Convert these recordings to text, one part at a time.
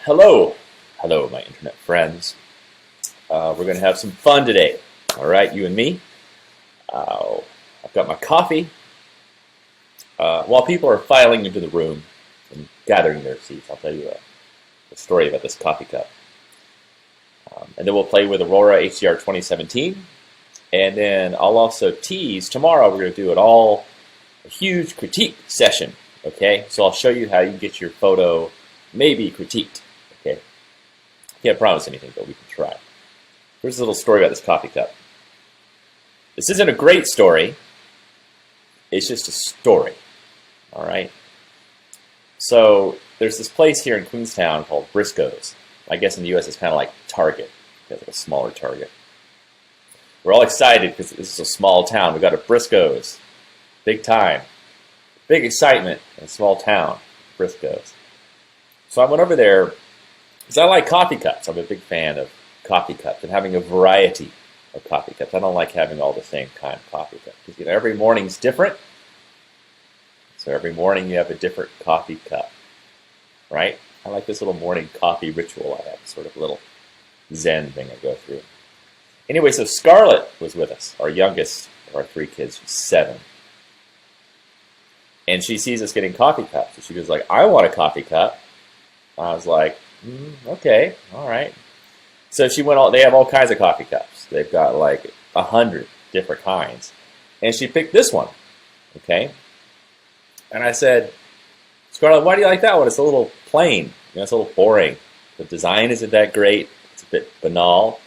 Hello, my internet friends. We're going to have some fun today. All right, you and me. I've got my coffee. While people are filing into the room and gathering their seats, I'll tell you a story about this coffee cup. And then we'll play with Aurora HDR 2017. And then I'll also tease tomorrow. We're going to do a huge critique session. Okay, so I'll show you how you can get your photo maybe critiqued. Okay, can't promise anything, but we can try. Here's a little story about this coffee cup. This isn't a great story. It's just a story. All right. So there's this place here in Queenstown called Briscoe's. I guess in the U.S. it's kind of like Target. It's like a smaller Target. We're all excited because this is a small town. We got a Briscoe's, big time, big excitement in a small town, Briscoe's. So I went over there because I like coffee cups. I'm a big fan of coffee cups and having a variety of coffee cups. I don't like having all the same kind of coffee cups because every morning's different. So every morning you have a different coffee cup, right? I like this little morning coffee ritual I have, sort of a little Zen thing I go through. Anyway, so Scarlett was with us, our youngest of our 3 kids. She's 7. And she sees us getting coffee cups. And she goes like, I want a coffee cup. I was like, okay, all right. So she went they have all kinds of coffee cups. They've got like 100 different kinds. And she picked this one, okay? And I said, Scarlett, why do you like that one? It's a little plain. It's a little boring. The design isn't that great. It's a bit banal.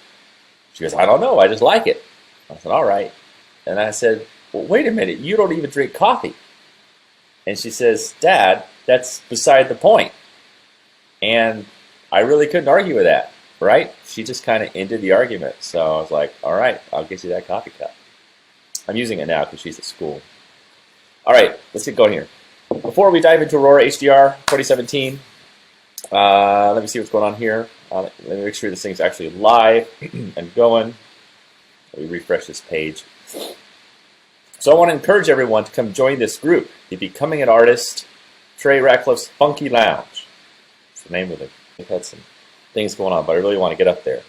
She goes, I don't know. I just like it. I said, all right. And I said, well, wait a minute. You don't even drink coffee. And she says, Dad, that's beside the point. And I really couldn't argue with that, right? She just kind of ended the argument. So I was like, all right, I'll get you that coffee cup. I'm using it now because she's at school. All right, let's get going here. Before we dive into Aurora HDR 2017, let me see what's going on here. Let me make sure this thing's actually live and going. Let me refresh this page. So I want to encourage everyone to come join this group, the Becoming an Artist, Trey Ratcliff's Funky Lounge. That's the name of it. We've had some things going on, but I really want to get up there.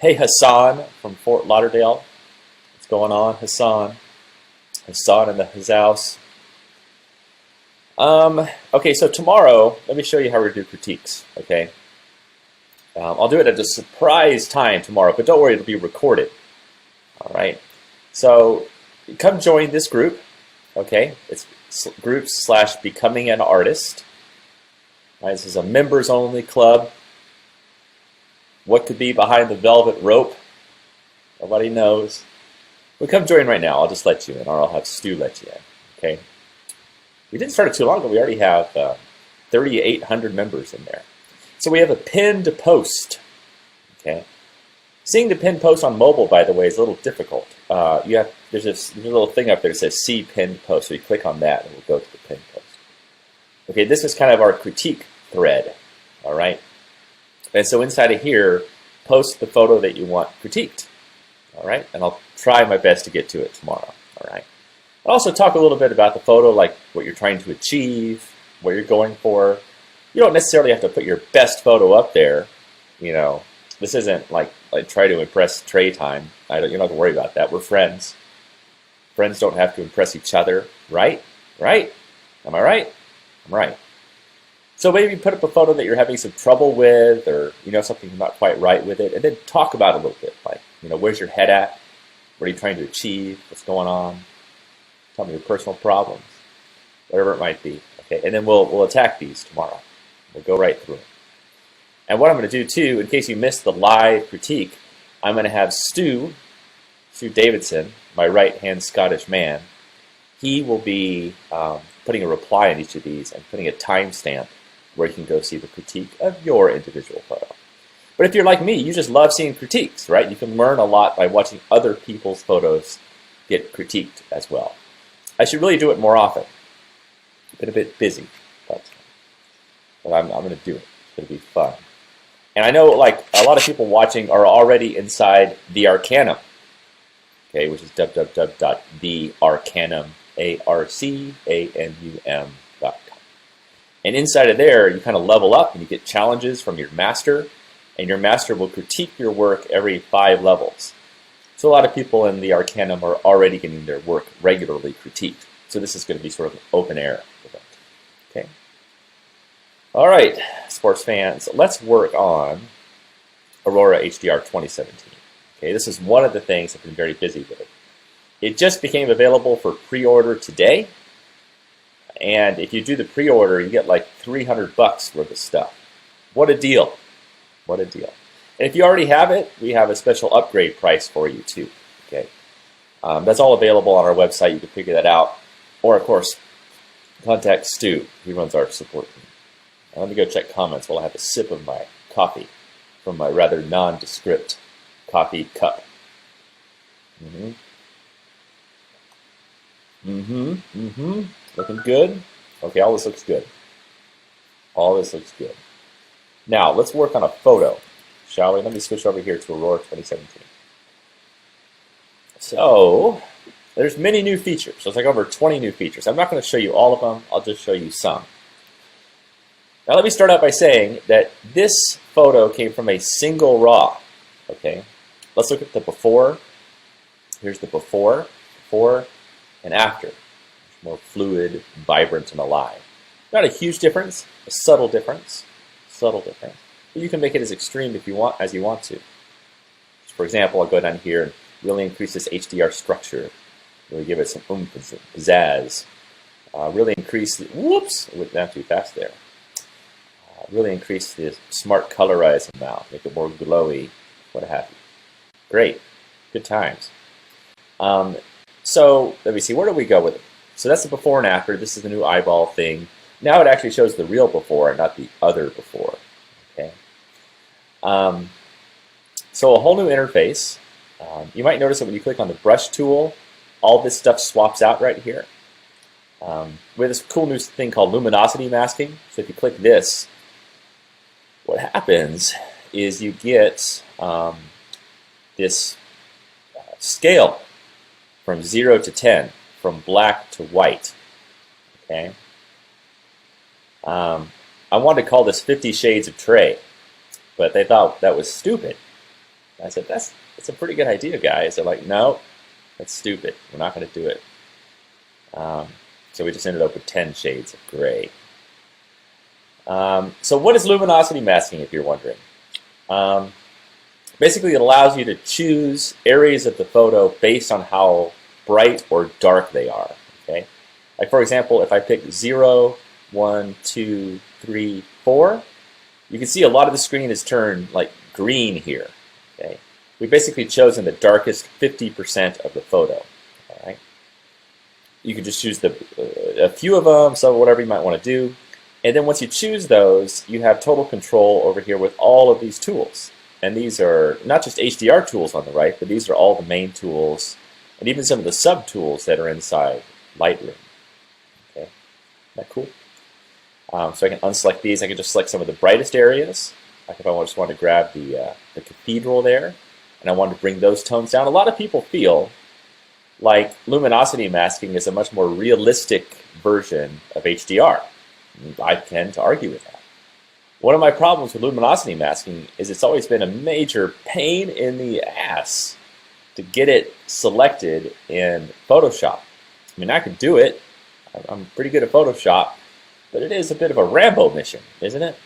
Hey, Hassan from Fort Lauderdale. What's going on, Hassan? Hassan in the his house. Okay, so tomorrow, let me show you how we do critiques, okay? I'll do it at a surprise time tomorrow, but don't worry, it'll be recorded, all right? So come join this group, okay? It's groups/becoming an artist. Right, this is a members-only club. What could be behind the velvet rope? Nobody knows. Well, come join right now. I'll just let you in, or I'll have Stu let you in, okay? We didn't start it too long ago. We already have 3,800 members in there. So we have a pinned post, okay? Seeing the pinned post on mobile, by the way, is a little difficult. There's this little thing up there that says See Pinned Post. So you click on that, and we'll go to the pinned post. Okay, this is kind of our critique thread, all right? And so inside of here, post the photo that you want critiqued, all right? And I'll try my best to get to it tomorrow, all right? I'll also talk a little bit about the photo, like what you're trying to achieve, what you're going for. You don't necessarily have to put your best photo up there. You know, this isn't like try to impress Trey time. You don't have to worry about that. We're friends. Friends don't have to impress each other, right? Right? Am I right? I'm right. So maybe put up a photo that you're having some trouble with, or something's not quite right with it, and then talk about it a little bit. Like, where's your head at? What are you trying to achieve? What's going on? Tell me your personal problems, whatever it might be. Okay, and then we'll attack these tomorrow. We'll go right through it. And what I'm going to do too, in case you missed the live critique, I'm going to have Stu Davidson, my right-hand Scottish man. He will be putting a reply on each of these and putting a timestamp where you can go see the critique of your individual photo. But if you're like me, you just love seeing critiques, right? You can learn a lot by watching other people's photos get critiqued as well. I should really do it more often. I've been a bit busy, but I'm going to do it. It's going to be fun. And I know like a lot of people watching are already inside the Arcanum, okay, which is www.thearcanum.com. And inside of there, you kind of level up and you get challenges from your master, and your master will critique your work every 5 levels. So a lot of people in the Arcanum are already getting their work regularly critiqued. So this is going to be sort of an open air event. Okay. All right, sports fans, let's work on Aurora HDR 2017. Okay, this is one of the things I've been very busy with. It just became available for pre-order today. And if you do the pre-order, you get like $300 worth of stuff. What a deal. What a deal. And if you already have it, we have a special upgrade price for you too. Okay, that's all available on our website. You can figure that out. Or, of course, contact Stu. He runs our support team. Now, let me go check comments while I have a sip of my coffee from my rather nondescript coffee cup. Looking good. Okay, all this looks good. All this looks good. Now, let's work on a photo, shall we? Let me switch over here to Aurora 2017. So, there's many new features. So it's like over 20 new features. I'm not going to show you all of them. I'll just show you some. Now, let me start out by saying that this photo came from a single RAW. Okay, let's look at the before. Here's the before and after. It's more fluid, vibrant, and alive. Not a huge difference, a subtle difference. But you can make it as extreme if you want, as you want to. So for example, I'll go down here and really increase this HDR structure. Really give it some oomph and some pizzazz. Really increase the, whoops, I went down too fast there. Really increase the smart colorize amount, make it more glowy, what have you. Great, good times. So let me see, where do we go with it? So that's the before and after. This is the new eyeball thing. Now it actually shows the real before and not the other before. Okay. So a whole new interface. You might notice that when you click on the brush tool, all this stuff swaps out right here. We have this cool new thing called luminosity masking. So if you click this, what happens is you get this scale from 0 to 10, from black to white. Okay. I wanted to call this 50 Shades of Trey, but they thought that was stupid. I said, that's a pretty good idea, guys. They're like, no, that's stupid. We're not going to do it. So we just ended up with 10 shades of gray. So what is luminosity masking, if you're wondering? Basically, it allows you to choose areas of the photo based on how bright or dark they are. Okay, like for example, if I pick 0, 1, 2, 3, 4, you can see a lot of the screen is turned like green here. Okay, we've basically chosen the darkest 50% of the photo. All right, you can just choose a few of them, so whatever you might want to do, and then once you choose those, you have total control over here with all of these tools. And these are not just HDR tools on the right, but these are all the main tools, and even some of the sub tools that are inside Lightroom. Okay, isn't that cool? So I can unselect these. I can just select some of the brightest areas. Like if I just want to grab the cathedral there, and I want to bring those tones down. A lot of people feel like luminosity masking is a much more realistic version of HDR. I tend to argue with that. One of my problems with luminosity masking is it's always been a major pain in the ass to get it selected in Photoshop. I mean, I can do it. I'm pretty good at Photoshop, but it is a bit of a Rambo mission, isn't it?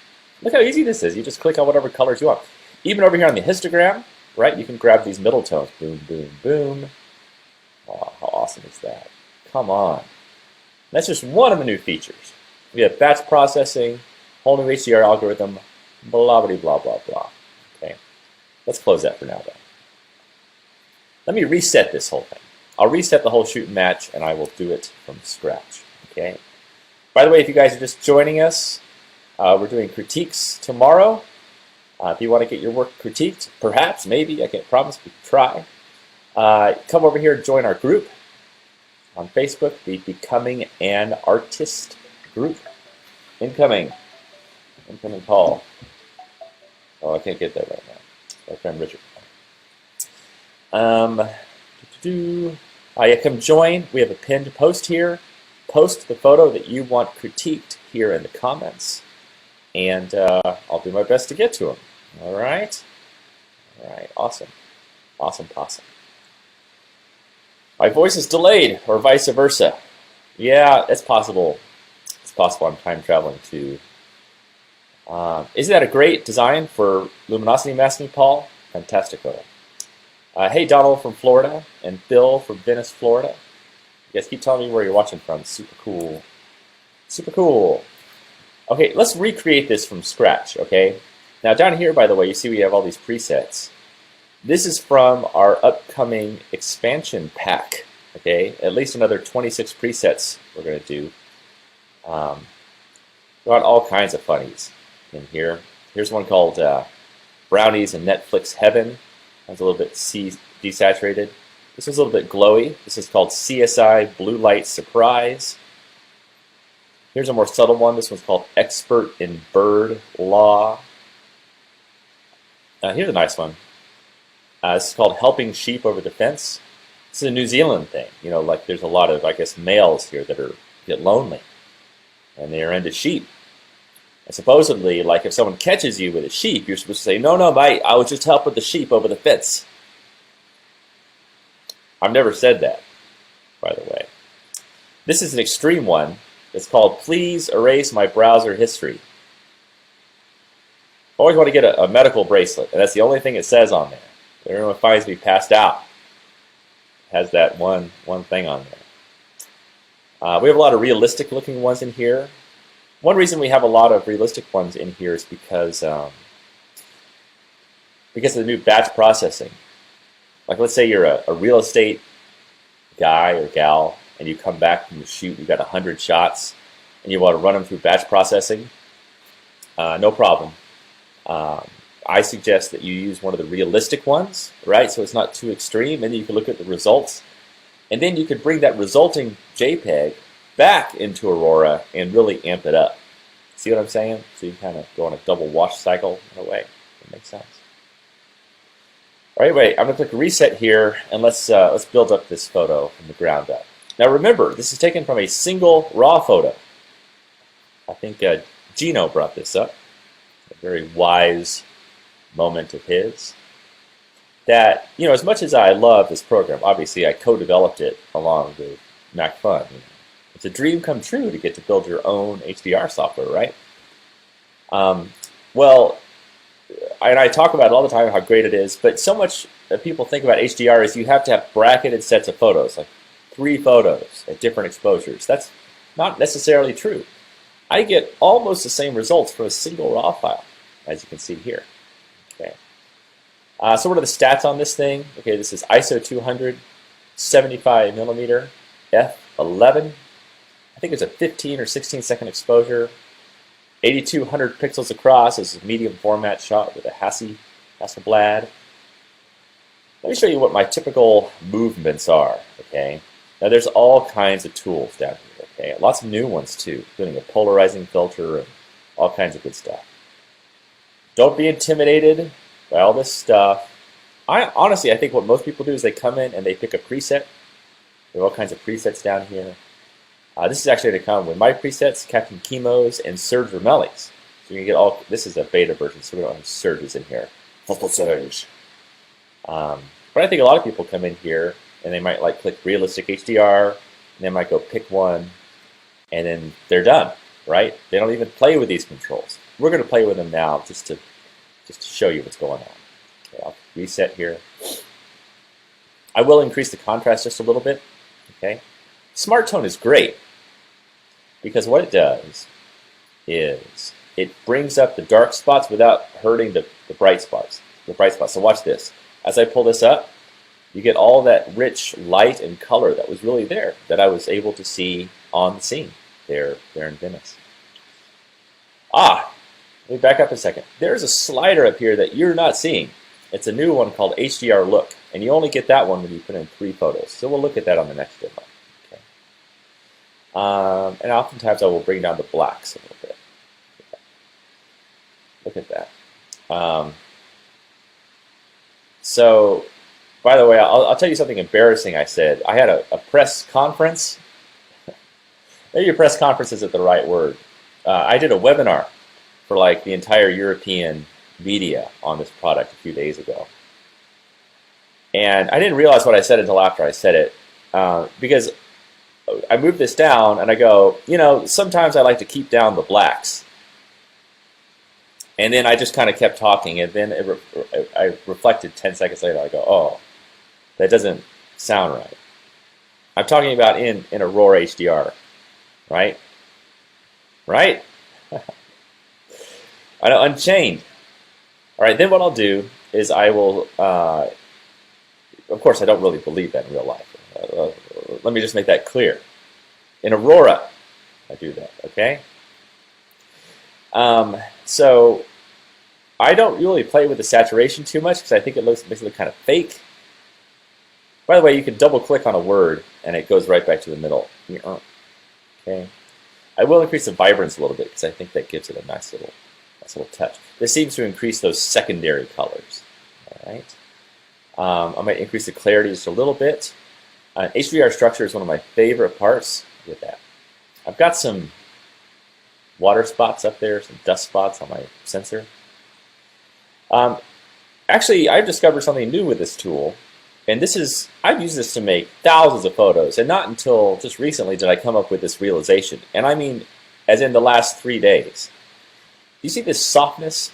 Look how easy this is. You just click on whatever colors you want. Even over here on the histogram, right, you can grab these middle tones. Boom, boom, boom. Oh, how awesome is that? Come on. That's just one of the new features. We have batch processing, whole new HDR algorithm, blah, blah, blah, blah, blah. Okay, let's close that for now, though. Let me reset this whole thing. I'll reset the whole shoot and match, and I will do it from scratch. Okay. By the way, if you guys are just joining us, we're doing critiques tomorrow. If you want to get your work critiqued, perhaps, maybe, I can't promise, but try. Come over here and join our group on Facebook, the Becoming an Artist group. Incoming call. Oh, I can't get that right now. My friend Richard. Yeah, come join. We have a pinned post here. post the photo that you want critiqued here in the comments, and I'll do my best to get to them. All right? All right, awesome. Awesome, awesome. My voice is delayed, or vice versa. Yeah, it's possible. It's possible I'm time traveling too. Isn't that a great design for luminosity masking, Paul? Fantastico. Hey, Donald from Florida, and Bill from Venice, Florida. You guys keep telling me where you're watching from. Super cool. Super cool. Okay, let's recreate this from scratch, okay? Now down here, by the way, you see we have all these presets. This is from our upcoming expansion pack, okay? At least another 26 presets we're going to do. Got all kinds of funnies in here. Here's one called Brownies in Netflix Heaven. That's a little bit desaturated. This is a little bit glowy. This is called CSI Blue Light Surprise. Here's a more subtle one. This one's called Expert in Bird Law. Here's a nice one. This is called Helping Sheep Over the Fence. This is a New Zealand thing. You know, like there's a lot of, I guess, males here that get lonely, and they're into sheep. And supposedly, like if someone catches you with a sheep, you're supposed to say, "No, no, mate, I was just helping the sheep over the fence." I've never said that, by the way. This is an extreme one. It's called Please Erase My Browser History. I always want to get a medical bracelet, and that's the only thing it says on there. If everyone finds me passed out, it has that one thing on there. We have a lot of realistic looking ones in here. One reason we have a lot of realistic ones in here is because of the new batch processing. Like let's say you're a real estate guy or gal, and you come back from the shoot, you've got 100 shots, and you want to run them through batch processing. No problem. I suggest that you use one of the realistic ones, right? So it's not too extreme, and then you can look at the results. And then you could bring that resulting JPEG back into Aurora and really amp it up. See what I'm saying? So you kind of go on a double wash cycle in a way. That makes sense. All right, wait, I'm going to click reset here, and let's build up this photo from the ground up. Now remember, this is taken from a single raw photo. I think Gino brought this up. A very wise moment of his. That, you know, as much as I love this program, obviously I co-developed it along with MacFun. You know. It's a dream come true to get to build your own HDR software, right? Well, and I talk about it all the time how great it is, but so much that people think about HDR is you have to have bracketed sets of photos, like 3 photos at different exposures. That's not necessarily true. I get almost the same results from a single RAW file, as you can see here. Okay. So what are the stats on this thing? Okay, this is ISO 200, 75mm, f11. I think it's a 15 or 16 second exposure. 8200 pixels across. This is a medium format shot with a Hasselblad. Let me show you what my typical movements are. Okay. Now there's all kinds of tools down here. Okay. Lots of new ones too, including a polarizing filter and all kinds of good stuff. Don't be intimidated by all this stuff. Honestly, I think what most people do is they come in and they pick a preset. There are all kinds of presets down here. This is actually going to come with my presets, Captain Chemo's, and Serge Ramelli's. So you can get all. This is a beta version, so we don't have Serges in here. Serge. But I think a lot of people come in here and they might like click Realistic HDR, and they might go pick one, and then they're done, right? They don't even play with these controls. We're going to play with them now just to show you what's going on. Okay, I'll reset here. I will increase the contrast just a little bit. Okay, Smart Tone is great because what it does is it brings up the dark spots without hurting the bright spots. So watch this. As I pull this up, you get all that rich light and color that was really there, that I was able to see on the scene there in Venice. Let me back up a second. There's a slider up here that you're not seeing. It's a new one called HDR Look, and you only get that one when you put in 3 photos. So we'll look at that on the next demo. Okay. And oftentimes I will bring down the blacks a little bit. Look at that. So, by the way, I'll tell you something embarrassing I said. I had a press conference maybe a press conference isn't the right word. I did a webinar for like the entire European media on this product a few days ago. And I didn't realize what I said until after I said it, because I moved this down and I go, you know, sometimes I like to keep down the blacks. And then I just kind of kept talking, and then I reflected 10 seconds later. I go, oh, that doesn't sound right. I'm talking about in Aurora HDR, right? Right? I know, Unchained. All right, then what I'll do is I will, of course, I don't really believe that in real life. Let me just make that clear. In Aurora, I do that, okay? So I don't really play with the saturation too much because I think it makes it look kind of fake. By the way, you can double click on a word and it goes right back to the middle. Okay. I will increase the vibrance a little bit because I think that gives it a nice little touch. This seems to increase those secondary colors. All right. I might increase the clarity just a little bit. HDR structure is one of my favorite parts. Look at that. I've got some water spots up there, some dust spots on my sensor. Actually, I've discovered something new with this tool, and I've used this to make thousands of photos, and not until just recently did I come up with this realization. And I mean, as in the last 3 days. Do you see this softness?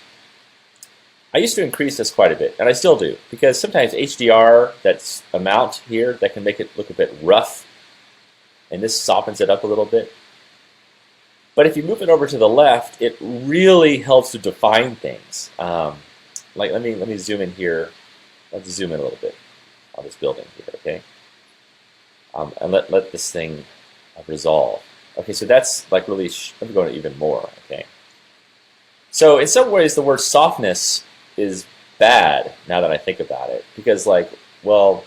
I used to increase this quite a bit, and I still do, because sometimes HDR, that amount here, that can make it look a bit rough, and this softens it up a little bit. But if you move it over to the left, it really helps to define things. Like let me zoom in here. Let's zoom in a little bit on this building here, okay? And let this thing resolve. Okay, so that's like really. Let me go into even more. Okay. So in some ways, the word softness is bad now that I think about it, because like, well,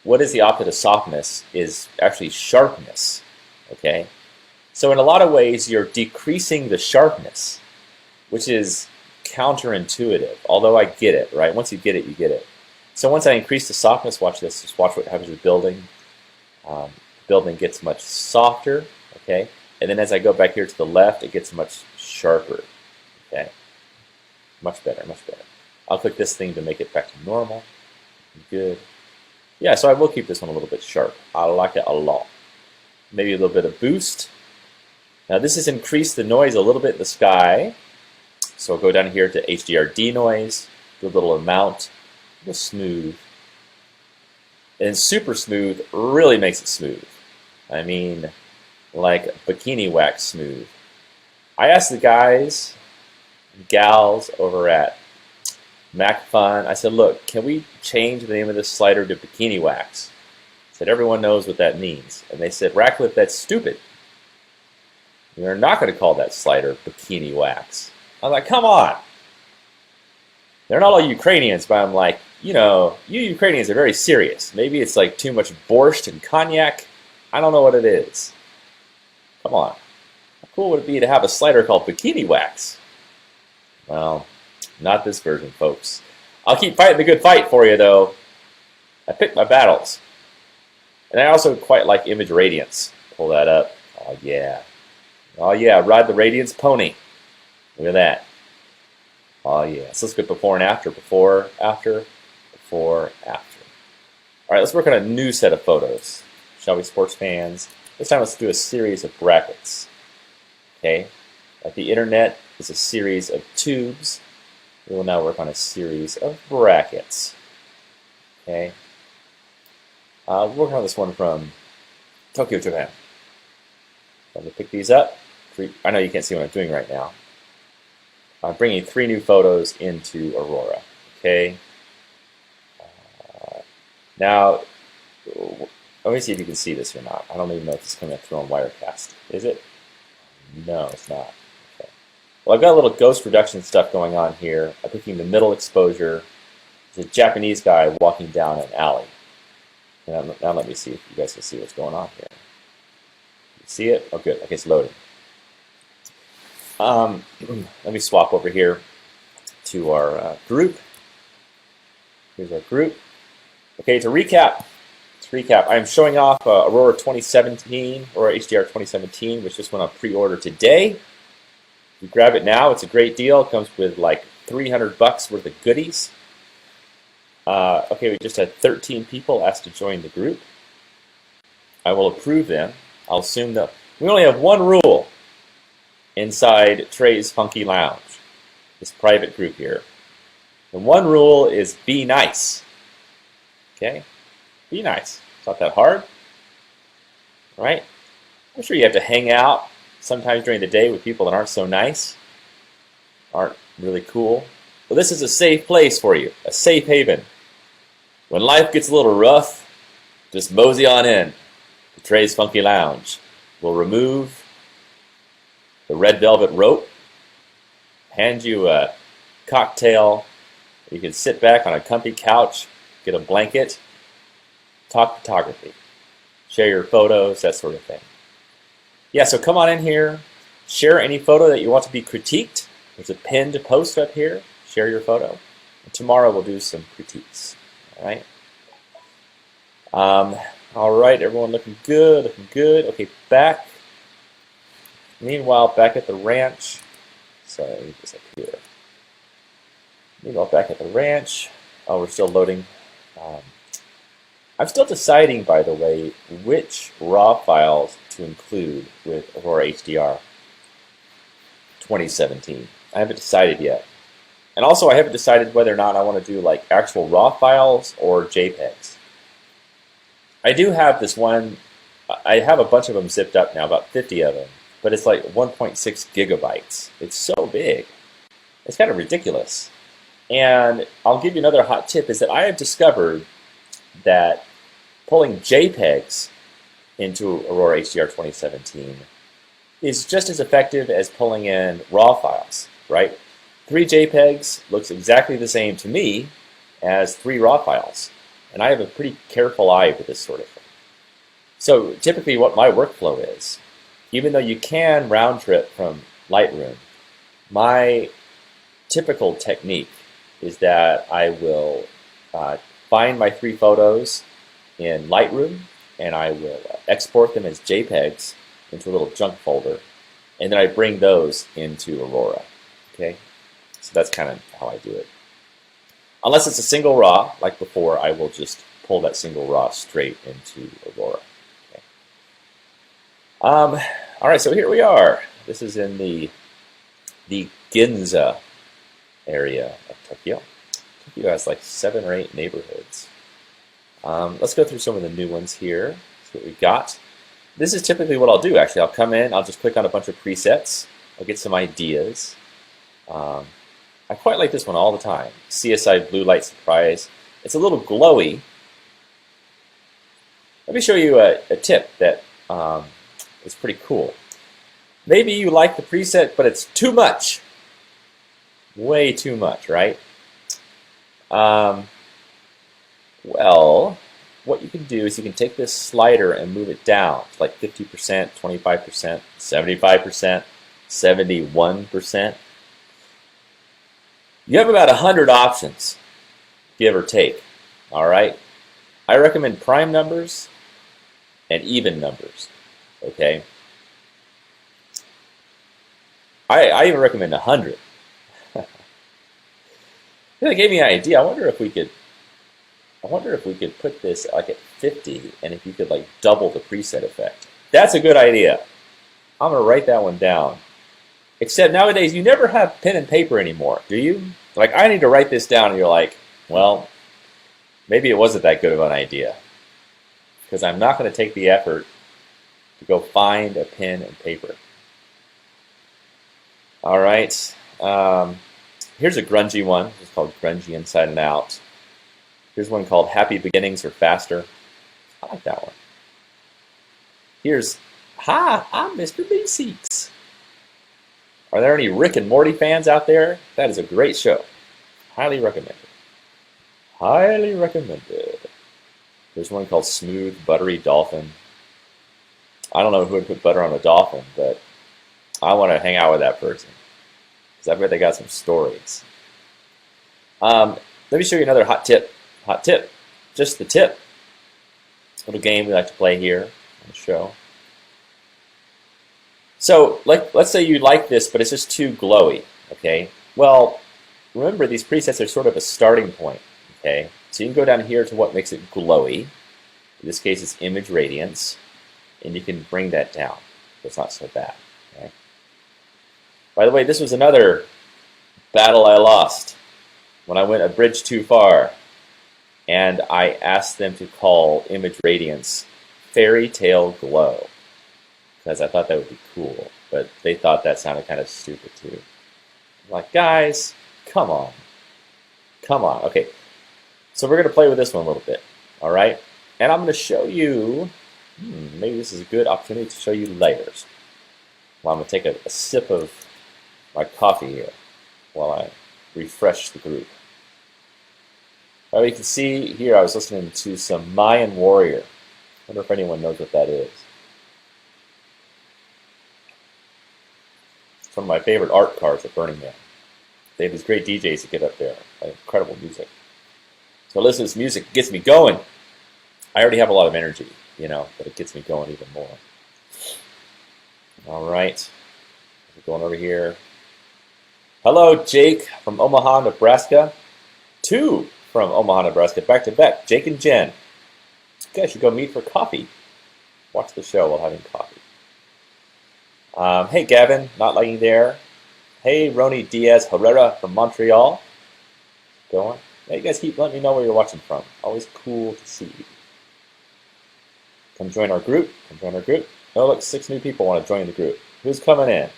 what is the opposite of softness? Is actually sharpness. Okay. So in a lot of ways, you're decreasing the sharpness, which is counterintuitive, although I get it, right? Once you get it, you get it. So once I increase the softness, watch this, just watch what happens with the building. The building gets much softer, okay? And then as I go back here to the left, it gets much sharper, okay? Much better, much better. I'll click this thing to make it back to normal. Good. Yeah, so I will keep this one a little bit sharp. I like it a lot. Maybe a little bit of boost. Now this has increased the noise a little bit in the sky. So I'll go down here to HDR denoise, do a little amount, go smooth. And super smooth really makes it smooth. I mean, like bikini wax smooth. I asked the guys, gals over at MacFun, I said, look, can we change the name of this slider to bikini wax? I said, everyone knows what that means. And they said, Ratcliff, that's stupid. We're not going to call that slider bikini wax. I was like, come on. They're not all Ukrainians, but I'm like, you know, you Ukrainians are very serious. Maybe it's like too much borscht and cognac. I don't know what it is. Come on. How cool would it be to have a slider called bikini wax? Well, not this version, folks. I'll keep fighting the good fight for you, though. I pick my battles. And I also quite like image radiance. Pull that up. Oh, yeah. Oh, yeah. Ride the radiance pony. Look at that. Oh, yeah. So let's go before and after. Before, after, before, after. All right, let's work on a new set of photos. Shall we, sports fans? This time let's do a series of brackets. Okay? Like the internet is a series of tubes. We will now work on a series of brackets. Okay? We're working on this one from Tokyo, Japan. Let me pick these up. I know you can't see what I'm doing right now. I'm bringing 3 new photos into Aurora. Okay. Now, let me see if you can see this or not. I don't even know if it's coming through on Wirecast. Is it? No, it's not. Okay. Well, I've got a little ghost reduction stuff going on here. I'm picking the middle exposure. There's a Japanese guy walking down an alley. Now let me see if you guys can see what's going on here. You see it? Oh, good. Okay, it's loading. Let me swap over here to our group. Here's our group. Okay, to recap, recap. I'm showing off Aurora 2017, Aurora HDR 2017, which just went on pre-order today. You grab it now, it's a great deal. It comes with like $300 worth of goodies. Okay, we just had 13 people asked to join the group. I will approve them. I'll assume that we only have one rule inside Trey's Funky Lounge, this private group here. And one rule is be nice. Okay? Be nice. It's not that hard. All right? I'm sure you have to hang out sometimes during the day with people that aren't so nice, aren't really cool. Well, this is a safe place for you, a safe haven. When life gets a little rough, just mosey on in to Trey's Funky Lounge. We'll remove the red velvet rope, hand you a cocktail. You can sit back on a comfy couch, get a blanket, talk photography, share your photos, that sort of thing. Yeah, so come on in here, share any photo that you want to be critiqued. There's a pinned post up here. Share your photo. And tomorrow we'll do some critiques. All right. All right, everyone looking good, looking good. Okay, back. Meanwhile, back at the ranch. Sorry, let me this up here. Meanwhile, back at the ranch. Oh, we're still loading. I'm still deciding, by the way, which RAW files to include with Aurora HDR 2017. I haven't decided yet. And also, I haven't decided whether or not I want to do like actual RAW files or JPEGs. I do have this one. I have a bunch of them zipped up now, about 50 of them. But it's like 1.6 gigabytes. It's so big. It's kind of ridiculous. And I'll give you another hot tip, is that I have discovered that pulling JPEGs into Aurora HDR 2017 is just as effective as pulling in RAW files, right? 3 JPEGs looks exactly the same to me as 3 RAW files. And I have a pretty careful eye for this sort of thing. So typically what my workflow is, even though you can round trip from Lightroom, my typical technique is that I will find my 3 photos in Lightroom, and I will export them as JPEGs into a little junk folder, and then I bring those into Aurora. Okay, so that's kind of how I do it. Unless it's a single RAW, like before, I will just pull that single RAW straight into Aurora. Okay. All right, so here we are. This is in the Ginza area of Tokyo. Tokyo has like 7 or 8 neighborhoods. Let's go through some of the new ones here. See what we got. This is typically what I'll do, actually. I'll come in, I'll just click on a bunch of presets. I'll get some ideas. I quite like this one all the time. CSI Blue Light Surprise. It's a little glowy. Let me show you a tip that is pretty cool. Maybe you like the preset, but it's too much. Way too much, right? Well, what you can do is you can take this slider and move it down to like 50%, 25%, 75%, 71%. You have about 100 options, give or take. All right? I recommend prime numbers and even numbers. Okay? I even recommend 100. That gave me an idea. I wonder if we could put this like at 50, and if you could like double the preset effect. That's a good idea. I'm gonna write that one down. Except nowadays you never have pen and paper anymore, do you? Like, I need to write this down, and you're like, well, maybe it wasn't that good of an idea, because I'm not going to take the effort to go find a pen and paper. All right. Here's a grungy one. It's called Grungy Inside and Out. Here's one called Happy Beginnings Are Faster. I like that one. Here's, Hi, I'm Mr. B6. Are there any Rick and Morty fans out there? That is a great show. Highly recommended. Highly recommended. There's one called Smooth Buttery Dolphin. I don't know who would put butter on a dolphin, but I want to hang out with that person, because I bet they got some stories. Let me show you another hot tip. Hot tip. Just the tip. Little game we like to play here on the show. So let's say you like this, but it's just too glowy, okay? Well, remember these presets are sort of a starting point, okay? So you can go down here to what makes it glowy. In this case, it's image radiance, and you can bring that down. So it's not so bad, okay? By the way, this was another battle I lost when I went a bridge too far, and I asked them to call image radiance Fairy Tale Glow, because I thought that would be cool, but they thought that sounded kind of stupid too. I'm like, guys, come on. Come on. Okay, so we're going to play with this one a little bit, all right? And I'm going to show you, maybe this is a good opportunity to show you layers. Well, I'm going to take a sip of my coffee here while I refresh the group. Well, you can see here I was listening to some Mayan Warrior. I wonder if anyone knows what that is. It's one of my favorite art cars at Burning Man. They have these great DJs that get up there. Incredible music. So listen to this music. It gets me going. I already have a lot of energy, you know, but it gets me going even more. All right. We're going over here. Hello, Jake from Omaha, Nebraska. 2 from Omaha, Nebraska, back to back. Jake and Jen. You guys should go meet for coffee. Watch the show while having coffee. Hey, Gavin, not liking there. Hey, Roni Diaz Herrera from Montreal. Going. Yeah, you guys keep letting me know where you're watching from. Always cool to see you. Come join our group. Come join our group. Oh, look, 6 new people want to join the group. Who's coming in?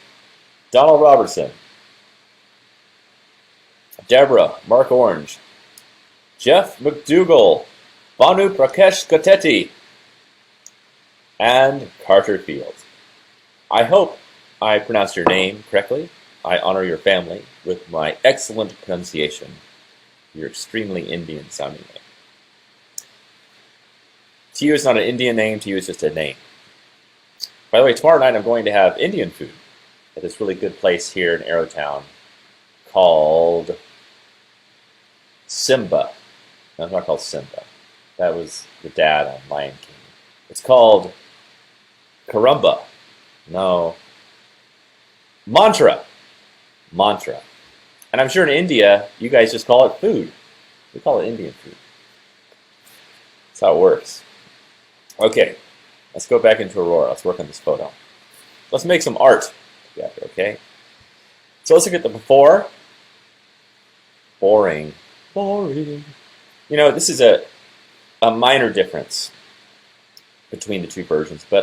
Donald Robertson. Deborah, Mark Orange. Jeff McDougall. Banu Prakesh Gatetti. And Carter Field. I hope I pronounced your name correctly. I honor your family with my excellent pronunciation. Your extremely Indian sounding name. To you, it's not an Indian name. To you, it's just a name. By the way, tomorrow night I'm going to have Indian food at this really good place here in Arrowtown called Simba. No, it's not called Simba. That was the dad on Lion King. It's called Karumba. No. Mantra. Mantra. And I'm sure in India, you guys just call it food. We call it Indian food. That's how it works. Okay, let's go back into Aurora. Let's work on this photo. Let's make some art together, okay? So let's look at the before. Boring. Boring. You know, this is a minor difference between the 2 versions, but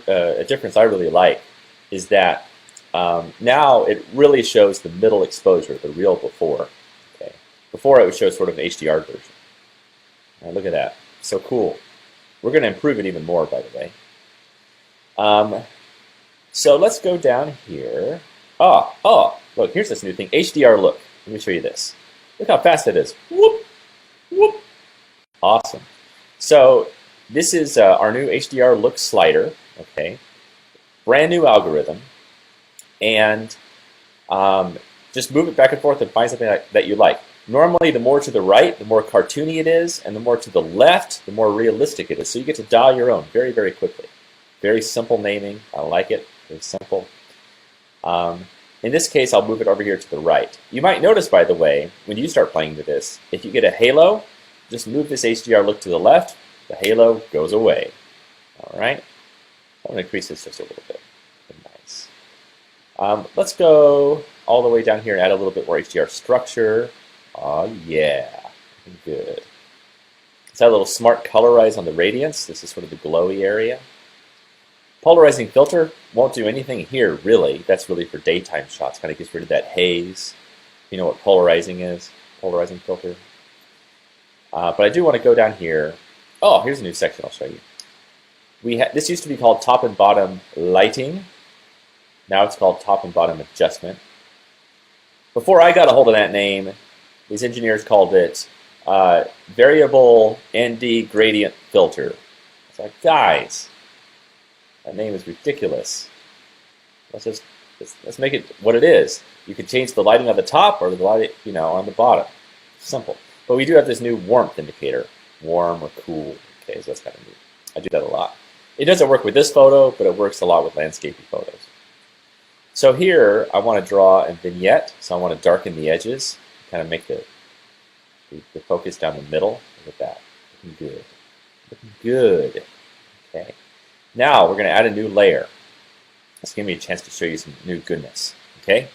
a difference I really like is that now it really shows the middle exposure, the real before. Okay, before it would show sort of an HDR version. Now look at that, so cool. We're going to improve it even more, by the way. So let's go down here. Oh, look, here's this new thing, HDR Look. Let me show you this. Look how fast it is. Whoop, whoop. Awesome. So this is our new HDR Look slider. Okay, brand new algorithm. And just move it back and forth and find something that you like. Normally, the more to the right, the more cartoony it is, and the more to the left, the more realistic it is. So you get to dial your own very, very quickly. Very simple naming. I like it. Very simple. In this case, I'll move it over here to the right. You might notice, by the way, when you start playing with this, if you get a halo, just move this HDR Look to the left. The halo goes away. All right? I'm going to increase this just a little bit. Nice. Let's go all the way down here and add a little bit more HDR structure. Oh, yeah. Good. Let's add a little smart colorize on the radiance. This is sort of the glowy area. Polarizing filter won't do anything here, really. That's really for daytime shots. Kind of gets rid of that haze. You know what polarizing is? Polarizing filter. But I do want to go down here. Oh, here's a new section I'll show you. This used to be called top and bottom lighting. Now it's called top and bottom adjustment. Before I got a hold of that name, these engineers called it variable ND gradient filter. It's like, guys, that name is ridiculous. Let's make it what it is. You can change the lighting on the top or the light, on the bottom. Simple. But we do have this new warmth indicator. Warm or cool. Okay, so that's kind of neat. I do that a lot. It doesn't work with this photo, but it works a lot with landscaping photos. So here, I want to draw a vignette. So I want to darken the edges, kind of make the focus down the middle. Look at that. Looking good. Looking good. Okay. Now we're going to add a new layer. This give me a chance to show you some new goodness. Okay.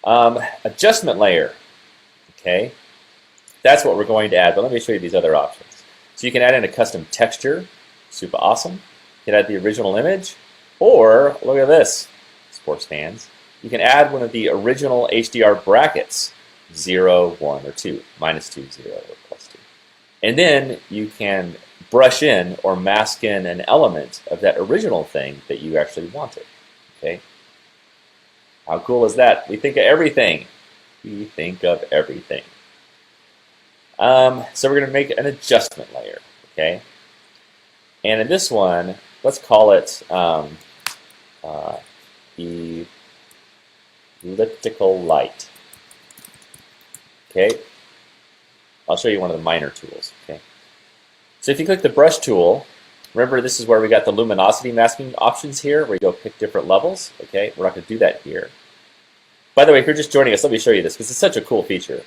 Adjustment layer. Okay. That's what we're going to add, but let me show you these other options. So you can add in a custom texture. Super awesome. You can add the original image, or look at this, sports fans. You can add one of the original HDR brackets, 0, 1, or 2, -2, 0, or +2. And then you can brush in or mask in an element of that original thing that you actually wanted. Okay? How cool is that? We think of everything. We think of everything. So we're going to make an adjustment layer. Okay? And in this one, let's call it Elliptical Light. Okay? I'll show you one of the minor tools. Okay? So if you click the brush tool, remember this is where we got the luminosity masking options here, where you go pick different levels. Okay? We're not going to do that here. By the way, if you're just joining us, let me show you this, because it's such a cool feature.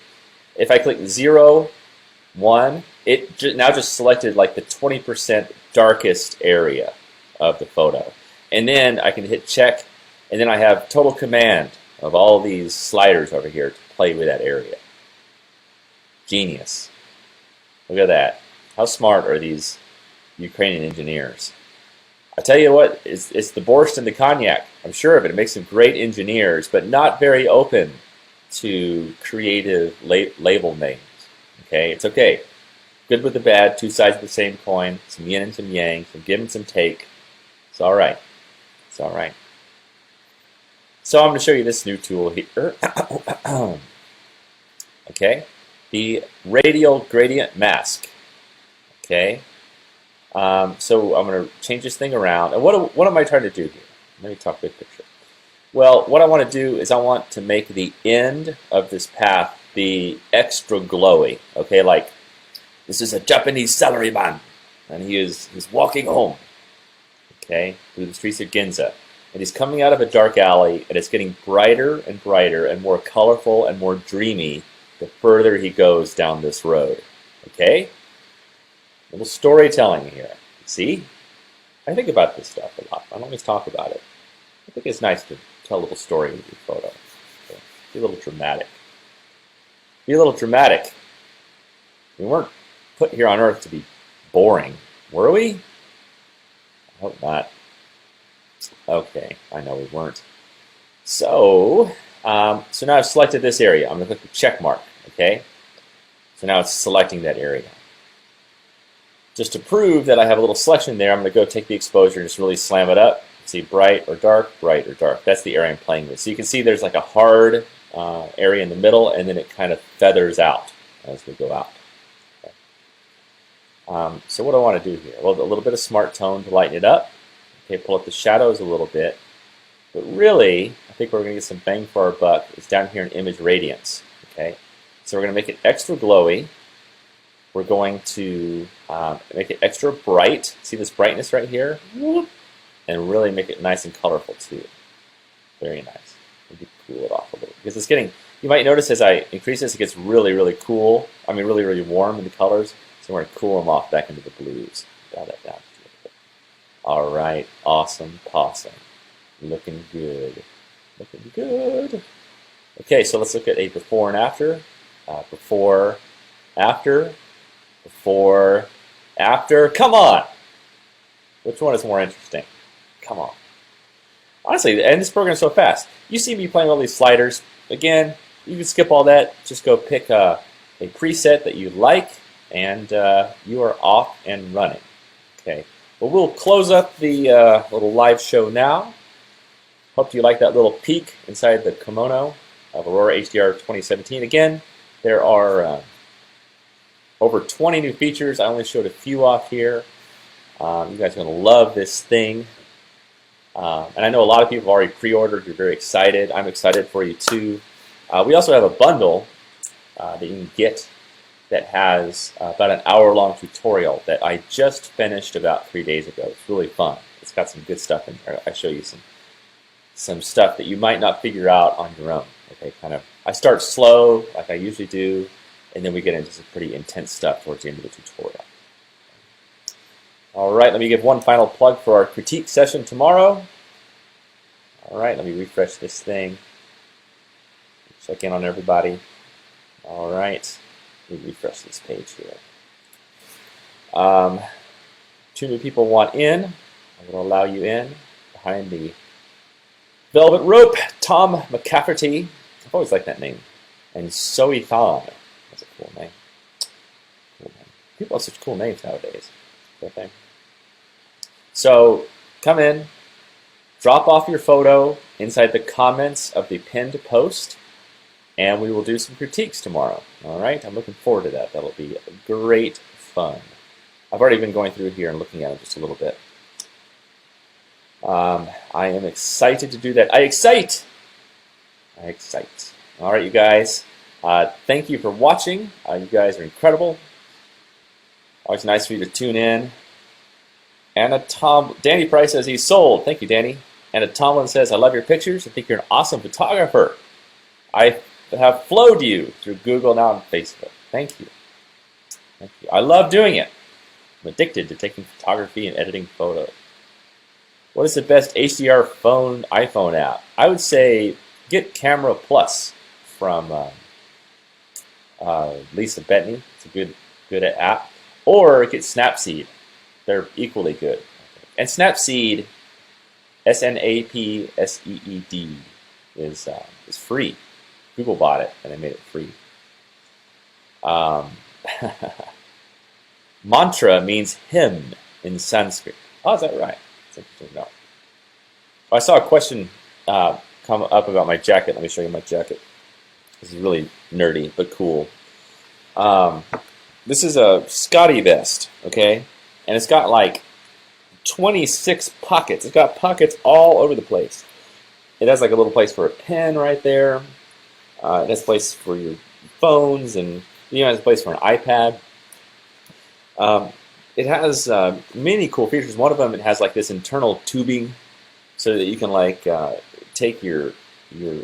If I click 0, 1, it now just selected like the 20% darkest area of the photo. And then I can hit check, and then I have total command of all these sliders over here to play with that area. Genius. Look at that. How smart are these Ukrainian engineers? I tell you what, it's the borscht and the cognac. I'm sure of it. It makes them great engineers, but not very open to creative label names. Okay, it's okay. Good with the bad, two sides of the same coin, some yin and some yang, some give and some take. It's all right. It's all right. So I'm going to show you this new tool here. Okay, the radial gradient mask. Okay, so I'm going to change this thing around. And what am I trying to do here? Let me talk big picture. Well, what I want to do is I want to make the end of this path be extra glowy. Okay, like this is a Japanese salaryman, and he's walking home. Okay, through the streets of Ginza, and he's coming out of a dark alley, and it's getting brighter and brighter and more colorful and more dreamy the further he goes down this road. Okay, a little storytelling here. See, I think about this stuff a lot. I don't always talk about it. I think it's nice to tell a little story with your photo. Okay. Be a little dramatic. Be a little dramatic. We weren't put here on Earth to be boring, were we? I hope not. Okay, I know we weren't. So now I've selected this area. I'm going to click the check mark. Okay. So now it's selecting that area. Just to prove that I have a little selection there, I'm going to go take the exposure and just really slam it up. See, bright or dark, bright or dark. That's the area I'm playing with. So you can see there's like a hard area in the middle, and then it kind of feathers out as we go out. Okay. So what do I want to do here? Well, a little bit of smart tone to lighten it up. Okay, pull up the shadows a little bit. But really, I think we're going to get some bang for our buck. It's down here in image radiance. Okay, so we're going to make it extra glowy. We're going to make it extra bright. See this brightness right here? And really make it nice and colorful too. Very nice. Maybe cool it off a little, because it's getting, you might notice as I increase this, it gets really, really cool. I mean, really, really warm in the colors. So we're going to cool them off back into the blues. Dial that down just a little bit. All right, awesome possum. Looking good. Looking good. Okay, so let's look at a before and after. Before, after, before, after. Come on! Which one is more interesting? Come on. Honestly, and this program is so fast. You see me playing all these sliders. Again, you can skip all that. Just go pick a preset that you like, and you are off and running. Okay. Well, we'll close up the little live show now. Hope you like that little peek inside the kimono of Aurora HDR 2017. Again, there are over 20 new features. I only showed a few off here. You guys are going to love this thing. And I know a lot of people have already pre-ordered. You're very excited. I'm excited for you too. We also have a bundle that you can get that has about an hour-long tutorial that I just finished about 3 days ago. It's really fun. It's got some good stuff in there. I show you some stuff that you might not figure out on your own. Okay, I start slow like I usually do, and then we get into some pretty intense stuff towards the end of the tutorial. All right, let me give one final plug for our critique session tomorrow. All right, let me refresh this thing. Check in on everybody. All right, let me refresh this page here. 2 new people want in. I'm going to allow you in behind the velvet rope. Tom McCafferty. I've always liked that name. And Zoe Thon. That's a cool name. Cool name. People have such cool names nowadays. Okay. So come in, drop off your photo inside the comments of the pinned post, and we will do some critiques tomorrow. All right, I'm looking forward to that. That'll be great fun. I've already been going through here and looking at it just a little bit. I am excited to do that. I excite. All right, you guys. Thank you for watching. You guys are incredible. Always nice for you to tune in. Danny Price says he's sold. Thank you, Danny. Anna Tomlin says, I love your pictures. I think you're an awesome photographer. I have flowed you through Google, now on Facebook. Thank you. Thank you. I love doing it. I'm addicted to taking photography and editing photos. What is the best HDR iPhone app? I would say get Camera Plus from Lisa Bettany. It's a good app. Or get Snapseed. They're equally good. And Snapseed, Snapseed, is free. Google bought it and they made it free. Mantra means hymn in Sanskrit. Oh, is that right? That's interesting to know. I saw a question come up about my jacket. Let me show you my jacket. This is really nerdy, but cool. This is a Scotty vest, okay? And it's got like 26 pockets. It's got pockets all over the place. It has like a little place for a pen right there. It has a place for your phones, and it has a place for an iPad. It has many cool features. One of them, it has like this internal tubing so that you can like take your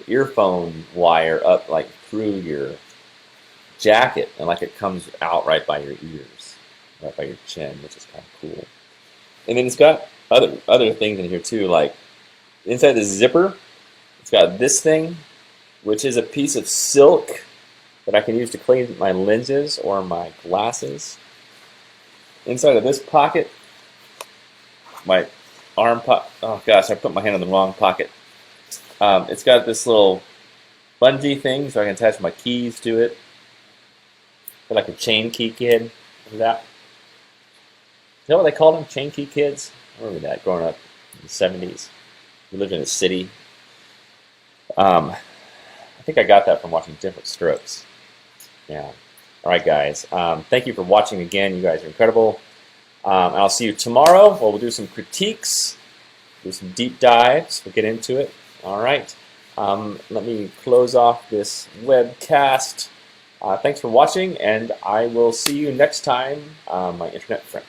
earphone wire up like through your jacket, and like it comes out right by your ears, right by your chin, which is kind of cool. And then it's got other things in here too, like inside the zipper, it's got this thing, which is a piece of silk that I can use to clean my lenses or my glasses. Inside of this pocket, my arm pocket. Oh gosh, I put my hand in the wrong pocket. It's got this little bungee thing, so I can attach my keys to it. Like a chain key kid. Remember that? Is that what they called them? Chain key kids? I remember that growing up in the 70s. We lived in a city. I think I got that from watching Different Strokes. Yeah. All right, guys. Thank you for watching again. You guys are incredible. I'll see you tomorrow. Well, we'll do some critiques, do some deep dives. We'll get into it. All right. Let me close off this webcast. Thanks for watching, and I will see you next time, my internet friend.